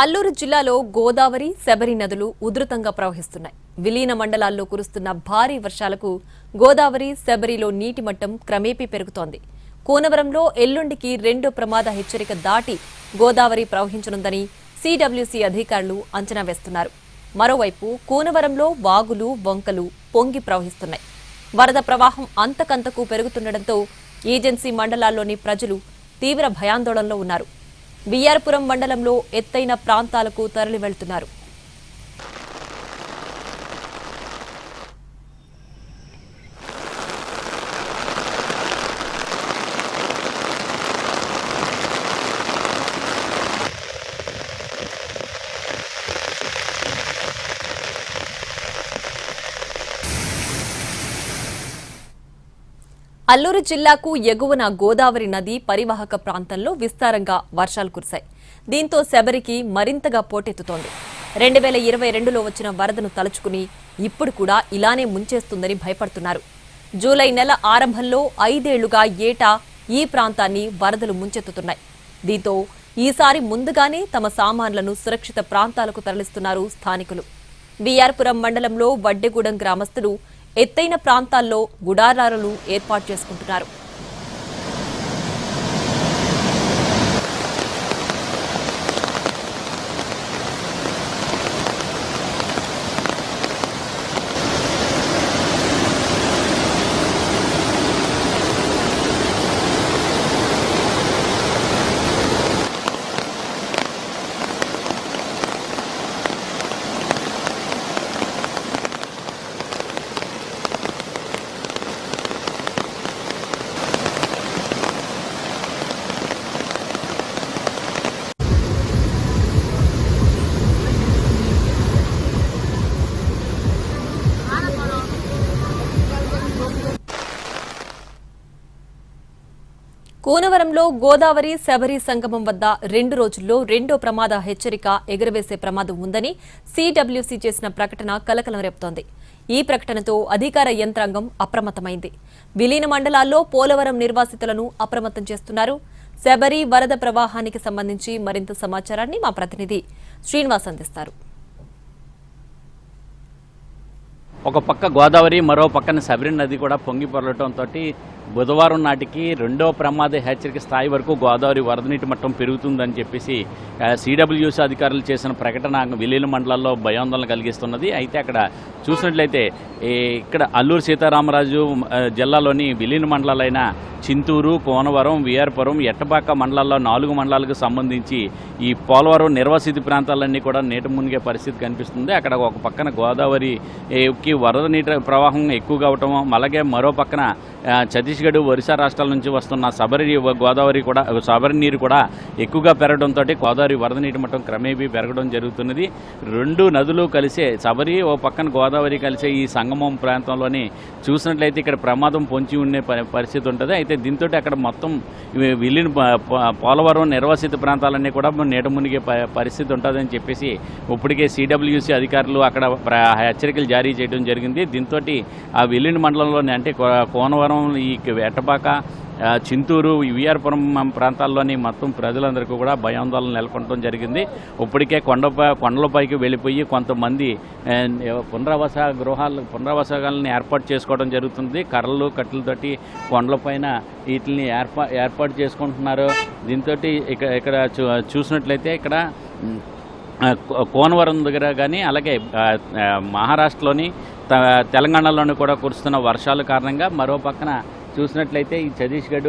అల్లూరు జిల్లాలో గోదావరి, శబరి నదులు ఉధృతంగా ప్రవహిస్తున్నాయి. విలీన మండలాల్లో కురుస్తున్న భారీ వర్షాలకు గోదావరి, శబరిలో నీటి మట్టం క్రమేపీ పెరుగుతోంది. కూనవరంలో ఎల్లుండికి రెండో ప్రమాద హెచ్చరిక దాటి గోదావరి ప్రవహించనుందని సిడబ్ల్యూసీ అధికారులు అంచనా వేస్తున్నారు. మరోవైపు కూనవరంలో వాగులు, వంకలు పొంగి ప్రవహిస్తున్నాయి. వరద ప్రవాహం అంతకంతకు పెరుగుతుండటంతో ఏజెన్సీ మండలాల్లోని ప్రజలు తీవ్ర భయాందోళనలో ఉన్నారు. బిఆర్పురం మండలంలో ఎత్తైన ప్రాంతాలకు తరలి వెళ్తున్నారు. అల్లూరు జిల్లాకు ఎగువన గోదావరి నది పరివాహక ప్రాంతంలో విస్తారంగా వర్షాలు కురిశాయి. దీంతో శబరికి మరింతగా పోటెత్తుతోంది. 2022లో వచ్చిన వరదను తలుచుకుని ఇప్పుడు కూడా ఇలానే ముంచేస్తుందని భయపడుతున్నారు. జూలై నెల ఆరంభంలో 5 ఏళ్లుగా ఏటా ఈ ప్రాంతాన్ని వరదలు ముంచెత్తుతున్నాయి. దీంతో ఈసారి ముందుగానే తమ సామాన్లను సురక్షిత ప్రాంతాలకు తరలిస్తున్నారు స్థానికులు. బిఆర్పురం మండలంలో వడ్డెగూడెం గ్రామస్తులు ఎత్తైన ప్రాంతాల్లో గుడారాలను ఏర్పాటు చేసుకుంటున్నారు. కూనవరంలో గోదావరి, శబరి సంగమం వద్ద 2 రోజుల్లో రెండో ప్రమాద హెచ్చరిక ఎగురవేసే ప్రమాదం ఉందని సిడబ్ల్యూసీ చేసిన ప్రకటన కలకలం రేపుతోంది. ఈ ప్రకటనతో అధికార యంత్రాంగం అప్రమత్తమైంది. విలీన మండలాల్లో పోలవరం నిర్వాసితులను అప్రమత్తం చేస్తున్నారు. శబరి వరద ప్రవాహానికి సంబంధించి మరింత సమాచారాన్ని మా ప్రతినిధి శ్రీనివాస్ అందిస్తారు. ఒక పక్క గోదావరి, మరో పక్కన శబరి నది కూడా పొంగి పొరలటంతో బుధవారం నాటికి రెండో ప్రమాద హెచ్చరిక స్థాయి వరకు గోదావరి వరద నీటి మట్టం పెరుగుతుందని చెప్పేసి సిడబ్ల్యూసీ అధికారులు చేసిన ప్రకటన విలీన మండలాల్లో భయాందోళన కలిగిస్తున్నది. అయితే అక్కడ చూసినట్లయితే ఇక్కడ అల్లూరు సీతారామరాజు జిల్లాలోని విలీన మండలాలైన చింతూరు, కోనవరం, విఆర్పురం, ఎట్టపాక మండలాల్లో 4 మండలాలకు సంబంధించి ఈ పోలవరం నిర్వాసిత ప్రాంతాలన్నీ కూడా నీట మునిగే పరిస్థితి కనిపిస్తుంది. అక్కడ ఒక పక్కన గోదావరికి వరద నీటి ప్రవాహం ఎక్కువగా అవటం, అలాగే మరో పక్కన ఛత్తీస్గఢ్, ఒరిస్సా రాష్ట్రాల నుంచి వస్తున్న శబరి నీరు కూడా ఎక్కువగా పెరగడంతో గోదావరి వరద నీటి మట్టం క్రమేపీ పెరగడం జరుగుతున్నది. 2 నదులు కలిసే శబరి, ఓ పక్కన గోదావరి కలిసే ఈ సంగమం ప్రాంతంలోని చూసినట్లయితే ఇక్కడ ప్రమాదం పొంచి ఉండే పరిస్థితి ఉంటుంది. అయితే దీంతో అక్కడ మొత్తం విలీన పోలవరం నిర్వాసిత ప్రాంతాలన్నీ కూడా నీట మునిగే పరిస్థితి ఉంటుందని చెప్పేసి ఇప్పటికే సిడబ్ల్యూసీ అధికారులు అక్కడ హెచ్చరికలు జారీ చేయడం జరిగింది. దీంతో ఆ విలీన మండలంలోని అంటే కోనవరం, ఈ ఎట్టపాక, చింతూరు, విఆర్పురం ప్రాంతాల్లోని మొత్తం ప్రజలందరికీ కూడా భయాందోళన నెలకొనడం జరిగింది. ఇప్పటికే కొండలపైకి వెళ్ళిపోయి కొంతమంది పునరావాసాలను ఏర్పాటు చేసుకోవడం జరుగుతుంది. కర్రలు, కట్టెలతోటి కొండలపైన వీటిని ఏర్పాటు చేసుకుంటున్నారు. దీంతో ఇక్కడ చూసినట్లయితే ఇక్కడ కోనవరం దగ్గర కానీ, అలాగే మహారాష్ట్రలోని తెలంగాణలోని కూడా కురుస్తున్న వర్షాల కారణంగా మరో పక్కన చూసినట్లయితే ఈ ఛత్తీస్గఢ్,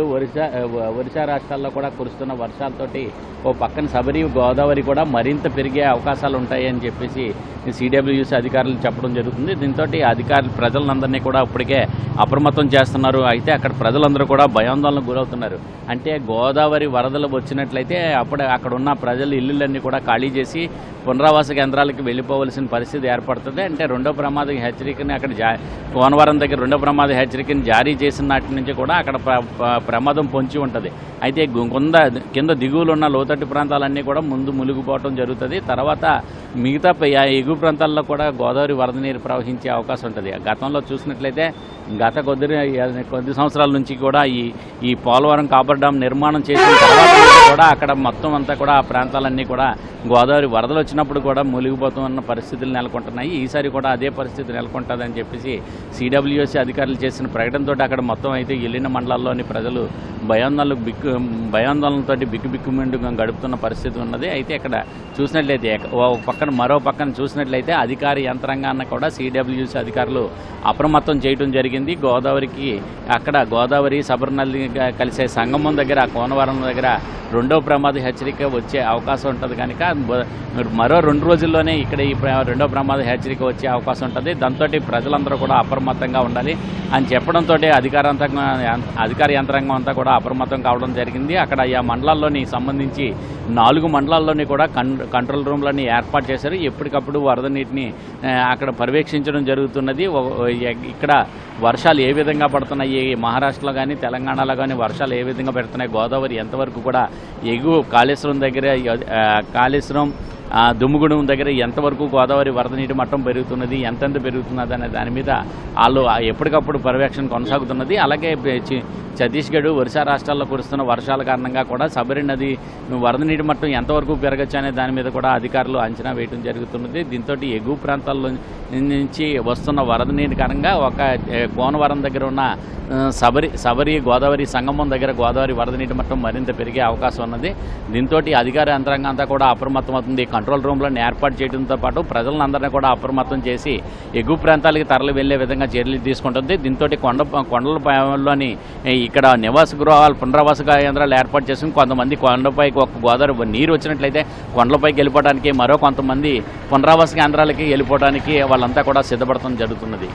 ఒరిస్సా రాష్ట్రాల్లో కూడా కురుస్తున్న వర్షాలతోటి ఓ పక్కన శబరి, గోదావరి కూడా మరింత పెరిగే అవకాశాలు ఉంటాయని చెప్పేసి సిడబ్ల్యూసీ అధికారులు చెప్పడం జరుగుతుంది. దీంతో ప్రజలందరినీ కూడా ఇప్పటికే అప్రమత్తం చేస్తున్నారు. అయితే అక్కడ ప్రజలందరూ కూడా భయాందోళనకు గురవుతున్నారు. అంటే గోదావరి వరదలు వచ్చినట్లయితే అక్కడ ఉన్న ప్రజలు ఇల్లులన్నీ కూడా ఖాళీ చేసి పునరావాస కేంద్రాలకు వెళ్ళిపోవలసిన పరిస్థితి ఏర్పడుతుంది. అంటే రెండో ప్రమాద హెచ్చరికని అక్కడ కోనవరం దగ్గర రెండో ప్రమాద హెచ్చరికని జారీ చేసిన నాటి నుంచి కూడా అక్కడ ప్రమాదం పొంచి ఉంటుంది. అయితే కింద దిగువలు ఉన్న లోతట్టు ప్రాంతాలన్నీ కూడా ముందు మునిగిపోవడం జరుగుతుంది. తర్వాత మిగతా ఎగువ ప్రాంతాల్లో కూడా గోదావరి వరద నీరు ప్రవహించే అవకాశం ఉంటుంది. గతంలో చూసినట్లయితే గత కొద్ది సంవత్సరాల నుంచి కూడా ఈ పోలవరం కాపర్ డ్యామ్ నిర్మాణం చేసిన తర్వాత కూడా అక్కడ మొత్తం అంతా కూడా ఆ ప్రాంతాలన్నీ కూడా గోదావరి వరదలు వచ్చినప్పుడు కూడా మూలిగిపోతున్న పరిస్థితులు నెలకొంటున్నాయి. ఈసారి కూడా అదే పరిస్థితి నెలకొంటుందని చెప్పేసి సిడబ్ల్యూఎస్సీ అధికారులు చేసిన ప్రకటనతో అక్కడ మొత్తం అయితే ఎల్లిన మండలాల్లోని ప్రజలు భయాందోళనలతో బిక్కుబిక్కుమెండుగా గడుపుతున్న పరిస్థితి ఉన్నది. అయితే ఇక్కడ చూసినట్లయితే మరో పక్కన చూసినట్లయితే అధికార యంత్రాంగాన్ని కూడా సిడబ్ల్యూసీ అధికారులు అప్రమత్తం చేయడం జరిగింది. గోదావరి సబర్ నది కలిసే సంగమం దగ్గర కోనవరం దగ్గర రెండో ప్రమాద హెచ్చరిక వచ్చే అవకాశం ఉంటుంది కనుక మరో 2 రోజుల్లోనే ఇక్కడ ఈ రెండో ప్రమాద హెచ్చరిక వచ్చే అవకాశం ఉంటుంది. దాంతో ప్రజలందరూ కూడా అప్రమత్తంగా ఉండాలి అని చెప్పడంతో అధికార యంత్రాంగం అంతా కూడా అప్రమత్తం కావడం జరిగింది. అక్కడ ఆ మండలాల్లోని సంబంధించి 4 మండలాల్లోని కూడా కంట్రోల్ రూమ్లని ఏర్పాటు చేశారు. ఎప్పటికప్పుడు వరద నీటిని అక్కడ పర్యవేక్షించడం జరుగుతున్నది. ఇక్కడ వర్షాలు ఏ విధంగా పడుతున్నాయి, మహారాష్ట్రలో కానీ తెలంగాణలో కానీ వర్షాలు ఏ విధంగా పెడుతున్నాయి, గోదావరి ఎంతవరకు కూడా ఎగువ కాళేశ్వరం దగ్గర దుమ్ముగూడెం దగ్గర ఎంతవరకు గోదావరి వరద నీటి మట్టం పెరుగుతున్నది, ఎంతెంత పెరుగుతున్నది అనే దాని మీద వాళ్ళు ఎప్పటికప్పుడు పర్యవేక్షణ కొనసాగుతున్నది. అలాగే ఛత్తీస్గఢ్, ఒరిస్సా రాష్ట్రాల్లో కురుస్తున్న వర్షాల కారణంగా కూడా సబరి నది వరద నీటి మట్టం ఎంతవరకు పెరగచ్చు అనే దాని మీద కూడా అధికారులు అంచనా వేయడం జరుగుతున్నది. దీంతో ఎగువ ప్రాంతాల్లో నుంచి వస్తున్న వరద నీటి కారణంగా ఒక కోనవరం దగ్గర ఉన్న సబరి గోదావరి సంగమం దగ్గర గోదావరి వరద నీటి మట్టం మరింత పెరిగే అవకాశం ఉన్నది. దీంతో అధికార యంత్రాంగం అంతా కూడా అప్రమత్తం అవుతుంది. కంట్రోల్ రూమ్లను ఏర్పాటు చేయడంతో పాటు ప్రజలందరినీ కూడా అప్రమత్తం చేసి ఎగువ ప్రాంతాలకి తరలి వెళ్లే విధంగా చర్యలు తీసుకుంటుంది. దీంతో కొండలలోని ఇక్కడ నివాస గృహాలు పునరావాస కేంద్రాలు ఏర్పాటు చేసుకుని కొంతమంది కొండపైకి ఒక గోదావరి నీరు వచ్చినట్లయితే కొండలపైకి వెళ్ళిపోవడానికి, మరో కొంతమంది పునరావాస కేంద్రాలకి వెళ్ళిపోవడానికి వాళ్ళంతా కూడా సిద్ధపడటం జరుగుతున్నది.